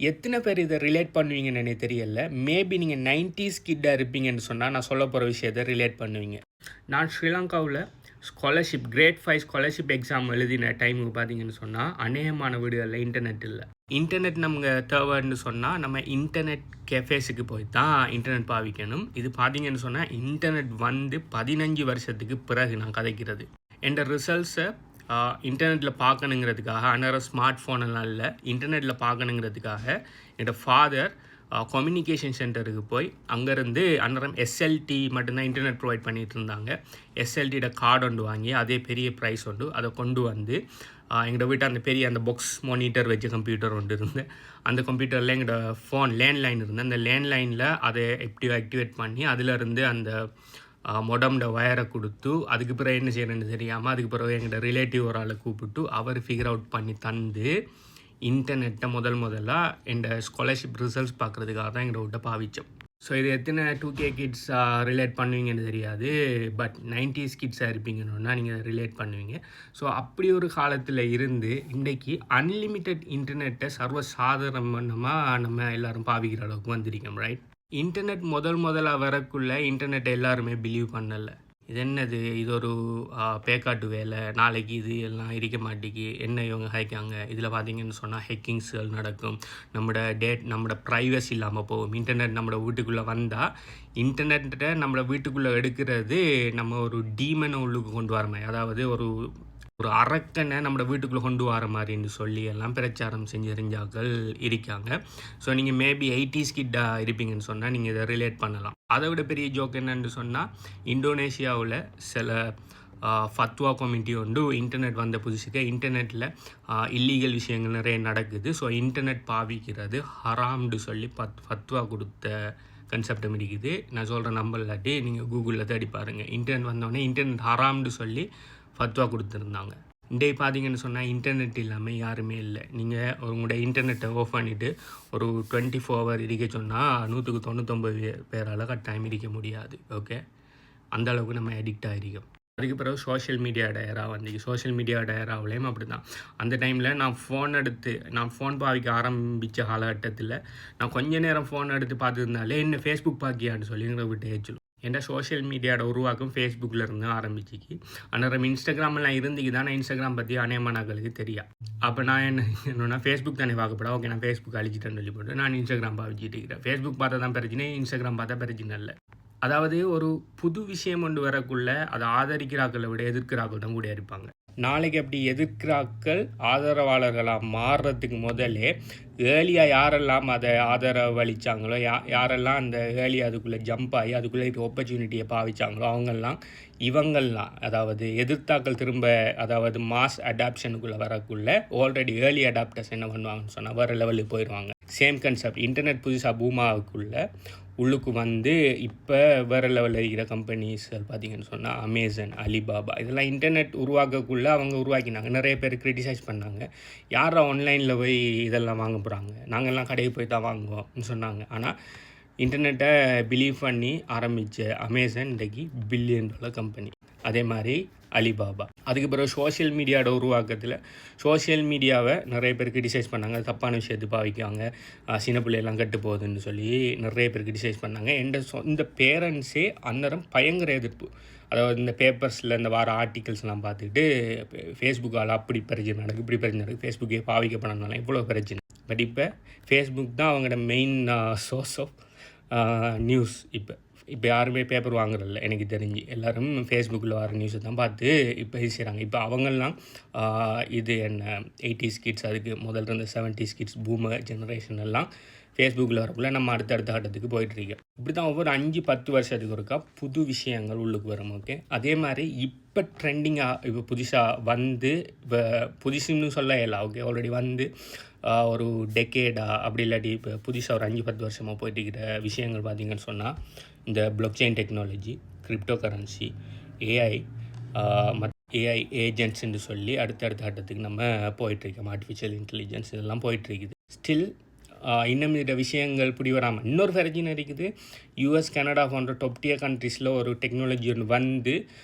எத்தனை பேர் இதை ரிலேட் பண்ணுவீங்கன்னு எனக்கு தெரியல. மேபி நீங்கள் 90s கிட்டாக இருப்பீங்கன்னு சொன்னால் நான் சொல்ல போகிற விஷயத்தை ரிலேட் பண்ணுவீங்க. நான் ஸ்ரீலங்காவில் ஸ்காலர்ஷிப் கிரேட் 5 ஸ்காலர்ஷிப் எக்ஸாம் எழுதின டைமுக்கு பார்த்தீங்கன்னு சொன்னால் அநேகமான வீடுகளில் இன்டர்நெட் இல்லை. இன்டர்நெட் நமக்கு தேவைன்னு சொன்னால் நம்ம இன்டர்நெட் கெஃபேஸுக்கு போய் தான் இன்டர்நெட் பாவிக்கணும். இது பார்த்தீங்கன்னு சொன்னால் இன்டர்நெட் வந்து 15 வருஷத்துக்கு பிறகு நான் கதைக்கிறது. என்ற ரிசல்ட்ஸை இன்டர்நெட்டில் பார்க்கணுங்கிறதுக்காக, அந்நேரம் ஸ்மார்ட் ஃபோனெல்லாம் இல்லை, இன்டர்நெட்டில் பார்க்கணுங்கிறதுக்காக என்னோடய ஃபாதர் கம்யூனிகேஷன் சென்டருக்கு போய் அங்கேருந்து அந்நேரம் எஸ்எல்டி மட்டும்தான் இன்டர்நெட் ப்ரொவைட் பண்ணிகிட்டு இருந்தாங்க. எஸ்எல்டியோட கார்டு ஒன்று வாங்கி அதே பெரிய ப்ரைஸ் உண்டு அதை கொண்டு வந்து எங்களோட வீட்டை அந்த பெரிய அந்த பாக்ஸ் மானிட்டர் வச்ச கம்ப்யூட்டர் ஒன்று இருந்து அந்த கம்ப்யூட்டரில் எங்களோட ஃபோன் லேண்ட்லைன் இருந்து அந்த லேண்ட்லைனில் அதை எப்படி ஆக்டிவேட் பண்ணி அதிலேருந்து அந்த மொடம்ட வயரை கொடுத்து அதுக்கு பிறகு என்ன செய்யணுன்னு தெரியாமல் அதுக்கு பிறகு எங்களோட ரிலேட்டிவ் ஒரு ஆளை கூப்பிட்டு அவர் ஃபிகர் அவுட் பண்ணி தந்து இன்டர்நெட்டை முதலாக எங்கள் ஸ்காலர்ஷிப் ரிசல்ட்ஸ் பார்க்குறதுக்காக தான் எங்களோட விட்ட பாவித்தோம். ஸோ இது எத்தனை 2K கிட்ஸாக ரிலேட் பண்ணுவீங்கன்னு தெரியாது, பட் 90s கிட்ஸாக இருப்பீங்கன்னா நீங்கள் ரிலேட் பண்ணுவீங்க. ஸோ அப்படி ஒரு காலத்தில் இருந்து இன்றைக்கி அன்லிமிட்டெட் இன்டர்நெட்டை சர்வசாதாரணமாக நம்ம எல்லோரும் பாவிக்கிற அளவுக்கு வந்திருக்கோம், ரைட்? இன்டர்நெட் முதலாக வரக்குள்ளே இன்டர்நெட்டை எல்லாருமே பிலீவ் பண்ணலை. இது என்னது, இது ஒரு பேக்காட்டு வேலை, நாளைக்கு இது எல்லாம் இருக்க மாட்டேங்கி என்ன இவங்க ஹேக்காங்க, இதில் பார்த்தீங்கன்னு சொன்னால் ஹேக்கிங்ஸ்கள் நடக்கும், நம்மளோட ப்ரைவசி இல்லாமல் போகும். இன்டர்நெட் நம்மளோட வீட்டுக்குள்ளே வந்தால் இன்டர்நெட்டை நம்மளோட வீட்டுக்குள்ளே எடுக்கிறது நம்ம ஒரு டீமனை உள்ளுக்கு கொண்டு வர மாதிரி, அதாவது ஒரு அரக்கனை நம்மளோட வீட்டுக்குள்ளே கொண்டு வர மாதிரின்னு சொல்லி எல்லாம் பிரச்சாரம் செஞ்சறிஞ்சாக்கள் இருக்காங்க. ஸோ நீங்கள் மேபி 80s கிட்டாக இருப்பீங்கன்னு சொன்னால் நீங்கள் இதை ரிலேட் பண்ணலாம். அதை விட பெரிய ஜோக் என்னன்னு சொன்னால் இந்தோனேஷியாவில் சில ஃபத்வா கமிட்டி வந்து இன்டர்நெட் வந்த புதுசுக்கு இன்டர்நெட்டில் இல்லீகல் விஷயங்கள் நிறைய நடக்குது, ஸோ இன்டர்நெட் பாவிக்கிறது ஹராம்னு சொல்லி ஃபத்வா கொடுத்த கன்செப்டும் இருக்குது. நான் சொல்கிற நம்பர் இல்லாட்டி நீங்கள் கூகுளில் தேடி பாருங்கள். இன்டர்நெட் வந்தோடனே இன்டர்நெட் ஹராம்னு சொல்லி ஃபத்வா கொடுத்துருந்தாங்க. இன்றைய பார்த்தீங்கன்னு சொன்னால் இன்டர்நெட் இல்லாமல் யாருமே இல்லை. நீங்கள் உங்களோட இன்டர்நெட்டை ஆஃப் பண்ணிவிட்டு ஒரு 24 ஹவர் இருக்க சொன்னால் 199 பேரால் கட்டாயம் இருக்க முடியாது. ஓகே, அந்த அளவுக்கு நம்ம அடிக்ட் ஆகிருக்கோம். அதுக்கு பிறகு சோஷியல் மீடியா டயராக வந்து சோஷியல் மீடியா டயராகலையும் அப்படி தான். அந்த டைமில் நான் ஃபோன் பாவிக்க ஆரம்பித்த காலகட்டத்தில் நான் கொஞ்ச நேரம் ஃபோன் எடுத்து பார்த்துருந்தாலே என்ன ஃபேஸ்புக் பார்க்கியான்னு சொல்லி எங்களை விட்டு ஏச்சுலும். ஏன்னா சோஷியல் மீடியாவோட உருவாக்கம் ஃபேஸ்புக்கில் இருந்து ஆரம்பிச்சிக்கு. அந்நேரம் இன்ஸ்டாகிராம்லாம் இருந்துக்கு தான் இன்ஸ்டாகிராம் பற்றி அநேகமானங்களுக்கு தெரியும். அப்போ நான் என்னன்னா ஃபேஸ்புக் தானே பார்க்கப்படா, ஓகே நான் ஃபேஸ்புக் அழிச்சிட்டேன்னு சொல்லி போட்டு நான் இன்ஸ்டாகிராம் பாவிச்சிட்டு இருக்கிறேன். ஃபேஸ்புக் பார்த்தா தான் பிரச்சனை, இன்ஸ்டாகிராம் பார்த்தா பிரச்சனை இல்லை. அதாவது ஒரு புது விஷயம் கொண்டு வரக்குள்ள அதை ஆதரிக்கிறாக்களை விட எதிர்க்கிறாக்கள் தான் கூட இருப்பாங்க. நாளைக்கு அப்படி எதிர்க்கிறாக்கள் ஆதரவாளர்களாக மாறுறதுக்கு முதலே ஏர்லியாக யாரெல்லாம் அதை ஆதரவு அளித்தாங்களோ, யாரெல்லாம் அந்த ஏர்லியாக அதுக்குள்ளே ஜம்ப் ஆகி அதுக்குள்ளே ஆப்பர்ச்சுனிட்டியை பாவிச்சாங்களோ இவங்கள்லாம் அதாவது எதிர்த்தாக்கள் திரும்ப அதாவது மாஸ் அடாப்ஷனுக்குள்ளே வரக்குள்ளே ஆல்ரெடி ஏர்லி அடாப்டர்ஸ் என்ன பண்ணுவாங்கன்னு சொன்னால் வேறு லெவலுக்கு போயிடுவாங்க. சேம் கன்செப்ட் இன்டர்நெட் புதுசாக பூமாவுக்குள்ளே உள்ளுக்கு வந்து இப்போ வேறு லெவலில் இருக்கிற கம்பெனிஸ்கள் பார்த்திங்கன்னு சொன்னால் அமேசான், அலிபாபா இதெல்லாம் இன்டர்நெட் உருவாக்கக்குள்ளே அவங்க உருவாக்கினாங்க. நிறைய பேர் கிரிட்டிசைஸ் பண்ணாங்க, யாரா ஆன்லைனில் போய் இதெல்லாம் வாங்க போகிறாங்க, நாங்கள்லாம் கடைக்கு போய் தான் வாங்குவோம்னு சொன்னாங்க. ஆனால் இன்டர்நெட்டை பிலீவ் பண்ணி ஆரம்பித்த அமேசான் இன்றைக்கி $1 பில்லியன் கம்பெனி. அதே மாதிரி அலிபாபா. அதுக்கு பிறகு சோஷியல் மீடியாவோட உருவாக்கத்தில் சோஷியல் மீடியாவை நிறைய பேர் கிரிட்டிசைஸ் பண்ணாங்க, தப்பான விஷயத்தை பாவிக்காங்க, சின்ன பிள்ளையெல்லாம் கட்டு போகுதுன்னு சொல்லி நிறைய பேர் கிரிட்டிசைஸ் பண்ணாங்க. இந்த பேரண்ட்ஸே அந்நேரம் பயங்கர எதிர்ப்பு. அதாவது இந்த பேப்பர்ஸில் இந்த வார ஆர்டிகல்ஸ்லாம் பார்த்துட்டு ஃபேஸ்புக்கால் அப்படி பிரச்சனை நடக்குது, இப்படி பிரச்சனை நடக்குது, ஃபேஸ்புக்கே பாவிக்கப்படனால இவ்வளோ பிரச்சனை. பட் இப்போ ஃபேஸ்புக் தான் அவங்களோட மெயின் சோர்ஸ் ஆஃப் நியூஸ். இப்போ யாருமே பேப்பர் வாங்குறதில்ல எனக்கு தெரிஞ்சு, எல்லோரும் ஃபேஸ்புக்கில் வர நியூஸை தான் பார்த்து இப்போ செய்கிறாங்க. இப்போ அவங்கெல்லாம் இது என்ன 80s கிட்ஸ், அதுக்கு முதல்ல இருந்த 70s கிட்ஸ் பூமர் ஜெனரேஷன் எல்லாம் ஃபேஸ்புக்கில் வரக்குள்ள நம்ம அடுத்த கட்டத்துக்கு போயிட்டுருக்கோம். இப்படி தான் ஒவ்வொரு 5-10 வருஷத்துக்கு ஒருக்கா புது விஷயங்கள் உள்ளுக்கு வரும். ஓகே, அதே மாதிரி இப்போ ட்ரெண்டிங்காக இப்போ புதுசாக வந்து இப்போ புதுசுன்னு சொல்ல இல்லை, ஓகே ஆல்ரெடி வந்து ஒரு டெக்கேடா அப்படி இல்லாட்டி இப்போ புதுசாக ஒரு 5-10 வருஷமாக போயிட்டு இருக்கிற விஷயங்கள் பார்த்திங்கன்னு சொன்னால் இந்த blockchain technology, cryptocurrency, AI ஏஜென்ட்ஸ்ன்னு சொல்லி அடுத்த கட்டத்துக்கு நம்ம போயிட்டுருக்கோம். ஆர்டிஃபிஷியல் இன்டெலிஜென்ஸ் இதெல்லாம் போயிட்டுருக்குது. ஸ்டில் இன்னும் இந்த விஷயங்கள் பிடி வராமல் இன்னொரு பிரச்சனை இருக்குது. US, கனடா போன்ற டாப் டியர் கண்ட்ரீஸில் ஒரு டெக்னாலஜி ஒன்று வந்து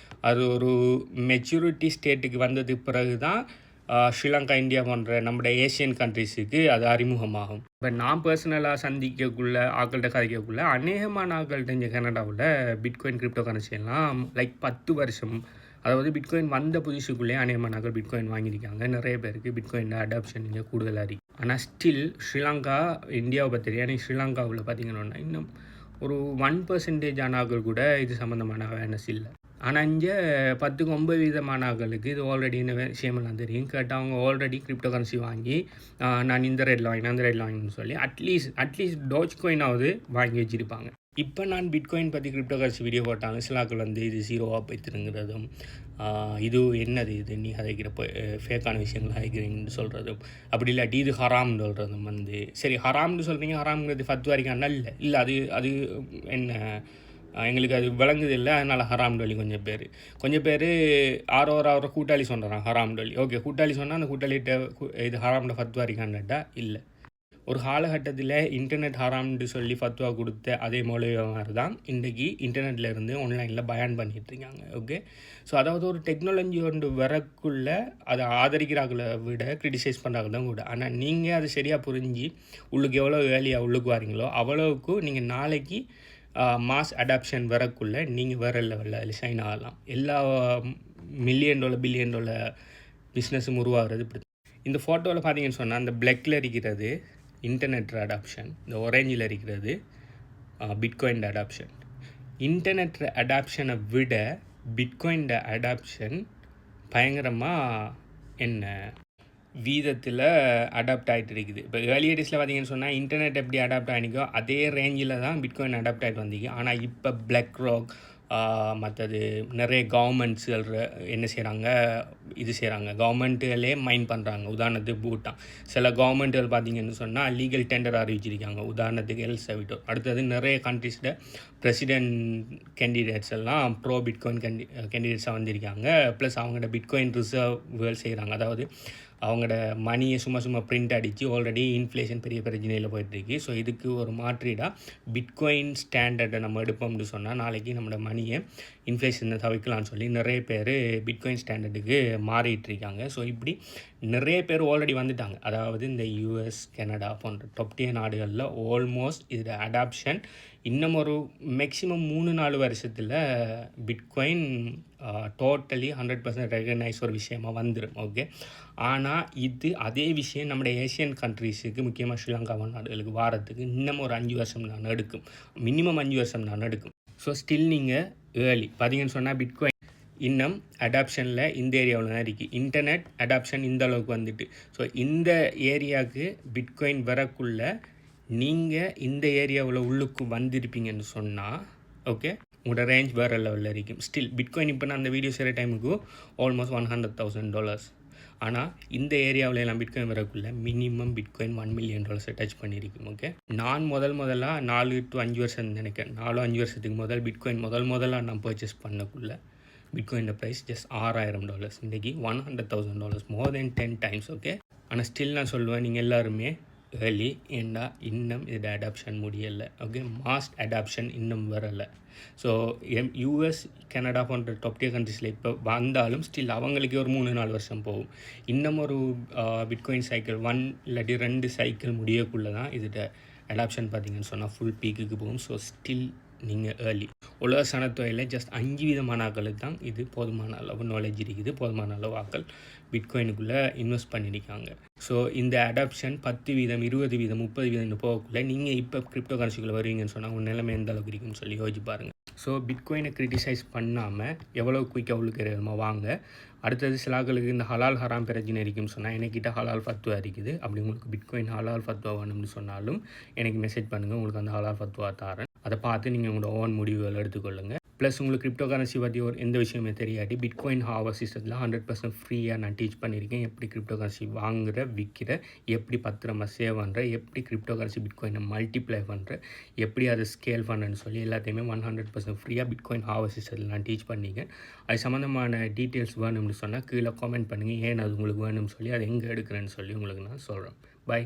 அது ஒரு மெச்சூரிட்டி ஸ்டேட்டுக்கு வந்ததுக்கு பிறகு தான் ஸ்ரீலங்கா, இந்தியா போன்ற நம்முடைய ஏஷியன் கண்ட்ரிஸுக்கு அது அறிமுகமாகும். இப்போ நான் பர்சனலாக சந்திக்கக்குள்ள ஆக்கள்கிட்ட கதைக்கக்குள்ள அநேகமான ஆக்கள்கிட்ட இங்கே கனடாவில் பிட்காயின் கிரிப்டோ கரன்சி எல்லாம் லைக் 10 வருஷம், அதாவது பிட்காயின் வந்த புதுசுக்குள்ளேயே அநேகமான ஆக்கள் பிட்காயின் வாங்கியிருக்காங்க. நிறைய பேருக்கு பிட்காயின் அடாப்ஷன் இங்கே கூடுதலாக இருக்குது. ஆனால் ஸ்டில் ஸ்ரீலங்கா, இந்தியாவை பற்றி எனக்கு ஸ்ரீலங்காவில் பார்த்தீங்கன்னா இன்னும் ஒரு 1% ஆக்கள் கூட இது சம்மந்தமான அவேர்னஸ் இல்லை. ஆனால் இங்கே 10-9% ஆக்களுக்கு இது ஆல்ரெடி இந்த விஷயமெல்லாம் தெரியும். கேட்டால் அவங்க ஆல்ரெடி கிரிப்டோ கரன்சி வாங்கி நான் இந்த ரேட்டில் வாங்கினேன் அந்த ரேட்டில் வாங்கினு சொல்லி அட்லீஸ்ட் டோஜ் காயினாவது வாங்கி வச்சுருப்பாங்க. இப்போ நான் பிட்காயின் பற்றி கிரிப்டோ கரன்சி வீடியோ போட்டாங்க. சிலாக்கள் வந்து இது ஜீரோவாக போய்த்துருங்கிறதும், இது என்னது இது நீ கதைக்கிறப்போ ஃபேக்கான விஷயங்கள் கதைக்கிறீங்கன்னு சொல்கிறதும், அப்படி இல்லாட்டி இது ஹராம்னு சொல்கிறதும் வந்து சரி ஹராம்னு சொல்கிறீங்க, ஹராம்ங்கிறது ஃபத்வாரிக்கான இல்லை அது என்ன எங்களுக்கு அது விளங்குது இல்லை, அதனால் ஹராம் டொலி கொஞ்சம் பேர் ஆரோ கூட்டாளி சொல்கிறான் ஹராம் டொலி. ஓகே, கூட்டாளி சொன்னால் அந்த கூட்டாளிகிட்ட இது ஹராம்ட ஃபத்வாரிக்கான்டா இல்லை. ஒரு காலகட்டத்தில் இன்டர்நெட் ஹராம்னு சொல்லி ஃபத்வா கொடுத்த அதே மௌலவிமார் தான் இன்றைக்கி இன்டர்நெட்டில் இருந்து ஆன்லைனில் பயான் பண்ணிகிட்ருக்காங்க. ஓகே, ஸோ அதாவது ஒரு டெக்னாலஜி ஒன்று வரக்குள்ளே அதை ஆதரிக்கிறாங்களை விட கிரிட்டிசைஸ் பண்ணுறாங்க தான் கூட. ஆனால் நீங்கள் அதை சரியாக புரிஞ்சு உள்ளுக்கு எவ்வளோ வேலையாக உள்ளுக்கு வரீங்களோ அவ்வளோவுக்கு நீங்கள் நாளைக்கு மாஸ் அடாப்ஷன் வரக்குள்ளே நீங்கள் வேறு லெவலில் ஷைன் ஆகலாம். எல்லா $1 million $1 billion பிஸ்னஸும் உருவாகிறது இப்படி. இந்த ஃபோட்டோவில் பார்த்தீங்கன்னு சொன்னால் அந்த பிளாக்கில் இருக்கிறது இன்டர்நெட் அடாப்ஷன், இந்த ஒரேஞ்சில் இருக்கிறது பிட்காயின் அடாப்ஷன். இன்டர்நெட் அடாப்ஷனை விட பிட்காயின் அடாப்ஷன் பயங்கரமாக என்ன வீதத்தில் அடாப்ட் ஆகிட்டு இருக்குது. இப்போ ஏர்லியர் டேஸில் பார்த்தீங்கன்னு சொன்னால் இன்டர்நெட் எப்படி அடாப்ட் ஆகிக்கோ அதே ரேஞ்சில் தான் பிட்காயின் அடாப்ட் ஆகிட்டு வந்தீங்க. ஆனால் இப்போ பிளாக் ராக் மற்றது நிறைய கவர்மெண்ட்ஸுகள் என்ன செய்கிறாங்க, கவர்மெண்ட்டுகளே மைன் பண்ணுறாங்க. உதாரணத்துக்கு பூட்டான் சில கவர்மெண்ட்டுகள் பார்த்தீங்கன்னு சொன்னால் லீகல் டெண்டர் அறிவிச்சிருக்காங்க. உதாரணத்துக்கு எல் சல்வடோர். அடுத்தது நிறைய கண்ட்ரீஸில் பிரசிடென்ட் கேண்டிடேட்ஸ் எல்லாம் ப்ரோ பிட்காயின் கேண்டிடேட்ஸாக வந்திருக்காங்க. ப்ளஸ் அவங்களோட பிட்காயின் ரிசர்வ்கள் செய்கிறாங்க. அதாவது அவங்களோட மணியை சும்மா பிரிண்ட் அடித்து ஆல்ரெடி இன்ஃப்ளேஷன் பெரிய பிரச்சனையில் போயிட்டுருக்கு. ஸோ இதுக்கு ஒரு மாற்றீடாக பிட்காயின் ஸ்டாண்டர்டை நம்ம எடுப்போம்னு சொன்னால் நாளைக்கு நம்மளோட மணியை இன்ஃப்ளேஷனை தவிர்க்கலாம்னு சொல்லி நிறைய பேர் பிட்காயின் ஸ்டாண்டர்டுக்கு மாறிட்டுருக்காங்க. ஸோ இப்படி நிறைய பேர் ஆல்ரெடி வந்துட்டாங்க. அதாவது இந்த US, கனடா போன்ற டாப் 10 நாடுகளில் ஆல்மோஸ்ட் இதில் அடாப்ஷன் இன்னும் ஒரு மேக்ஸிமம் 3-4 வருஷத்தில் பிட்காயின் டோட்டலி 100% ரெகனைஸ் ஒரு விஷயமாக வந்துடும். ஓகே, ஆனால் இது அதே விஷயம் நம்முடைய ஏஷியன் கண்ட்ரீஸுக்கு முக்கியமாக ஸ்ரீலங்கா நாடுகளுக்கு வாரத்துக்கு இன்னும் ஒரு 5 வருஷம் நான் எடுக்கும், மினிமம் 5 வருஷம் நான் எடுக்கும். ஸோ ஸ்டில் நீங்கள் ஏர்லி பார்த்தீங்கன்னு சொன்னால் பிட்காயின் இன்னும் அடாப்ஷனில் இந்த ஏரியாவில் தான் இருக்குது. இன்டர்நெட் அடாப்ஷன் இந்த அளவுக்கு வந்துட்டு. ஸோ இந்த ஏரியாவுக்கு பிட்காயின் வரக்குள்ள நீங்கள் இந்த ஏரியாவில் உள்ளுக்கு வந்திருப்பீங்கன்னு சொன்னால் ஓகே உங்களோட ரேஞ்ச் வேறு லெவலில் இருக்கும். ஸ்டில் பிட்காயின் இப்போ நான் அந்த வீடியோ செய்கிற டைமுக்கு ஆல்மோஸ்ட் $100,000. ஆனால் இந்த ஏரியாவில் எல்லாம் பிட்காயின் வரக்குள்ள மினிமம் பிட்காயின் $1 million டச் பண்ணியிருக்கும். ஓகே, நான் முதலாக 4 to 5 வருஷம் நினைக்கிறேன், 4-5 வருஷத்துக்கு முதல் பிட்காயின் முதலாக நான் பர்ச்சேஸ் பண்ணக்குள்ள பிட்காயின் ப்ரைஸ் ஜஸ்ட் $6,000. இன்றைக்கி $100,000, மோர் தென் 10 times. ஓகே, ஆனால் ஸ்டில் நான் சொல்லுவேன் நீங்கள் எல்லாருமே ஏர்லி, ஏண்டா இன்னும் இது அடாப்ஷன் முடியலை. ஓகே, மாஸ் அடாப்ஷன் இன்னும் வரலை. ஸோ US, கனடா போன்ற டாப் 10 கண்ட்ரீஸில் இப்போ வந்தாலும் ஸ்டில் அவங்களுக்கு ஒரு 3-4 வருஷம் போகும். இன்னும் ஒரு பிட்காயின் சைக்கிள் 1 இல்லாட்டி 2 சைக்கிள் முடியக்குள்ளே தான் இதோட அடாப்ஷன் பார்த்தீங்கன்னு சொன்னால் ஃபுல் பீக்குக்கு போகும். ஸோ ஸ்டில் நீங்கள் ஏர்லி. உலக சனத்தொகையில் ஜஸ்ட் 5% ஆக்களுக்கு தான் இது போதுமான அளவு நாலேஜ் இருக்குது, போதுமான அளவு ஆக்கள் பிட்காயினுக்குள்ளே இன்வெஸ்ட் பண்ணியிருக்காங்க. ஸோ இந்த அடாப்ஷன் 10%, 20%, 30% போகக்குள்ளே நீங்கள் இப்போ கிரிப்டோ கரன்சிக்குள்ளே வருவீங்கன்னு சொன்னால் உங்கள் நிலைமை எந்த அளவுக்கு இருக்குன்னு சொல்லி யோசிச்சு பாருங்கள். ஸோ பிட்காயினை கிரிட்டிசைஸ் பண்ணாமல் எவ்வளோ குயிக்காக உள்ளுக்கு வாங்க. அடுத்தது சிலாக்களுக்கு இந்த ஹலால் ஹராம் பிரச்சனை இருக்குன்னு சொன்னால் எனக்கிட்ட ஹலால் ஃபத்வா இருக்குது. அப்படி உங்களுக்கு பிட்காயின் ஹலால் ஃபத்வா வேணும்னு சொன்னாலும் எனக்கு மெசேஜ் பண்ணுங்கள், உங்களுக்கு அந்த ஹலால் ஃபத்வா தரேன். அதை பார்த்து நீங்கள் உங்களோட ஓன் முடிவுகள் எடுத்துக்கொள்ளுங்கள். ப்ளஸ் உங்களுக்கு கிரிப்டோ கரன்சி பற்றி எந்த விஷயமே தெரியாட்டி பிட்காயின் ஹாவர் சிஸ்டத்தில் 100% ஃப்ரீயாக நான் டீச் பண்ணியிருக்கேன். எப்படி கிரிப்டோ கரன்சி வாங்குற, விற்கிற, எப்படி பத்திரமா சேவ் பண்ணுற, எப்படி கிரிப்டோ கரன்சி பிட்காயினை மல்டிப்ளை பண்ணுற, எப்படி அதை ஸ்கேல் பண்ணுறேன்னு சொல்லி எல்லாத்தையுமே 100% ஃப்ரீயாக பிட்காயின் ஹாவர் சிஸ்டத்தில் நான் டீச் பண்ணியிருக்கேன். அது சம்மந்தமான டீட்டெயில்ஸ் வேணும்னு சொன்னால் கீழே காமெண்ட் பண்ணுங்கள், ஏன் அது உங்களுக்கு வேணும்னு சொல்லி அதை எங்கே எடுக்கிறேன்னு சொல்லி உங்களுக்கு நான் சொல்கிறேன். பை.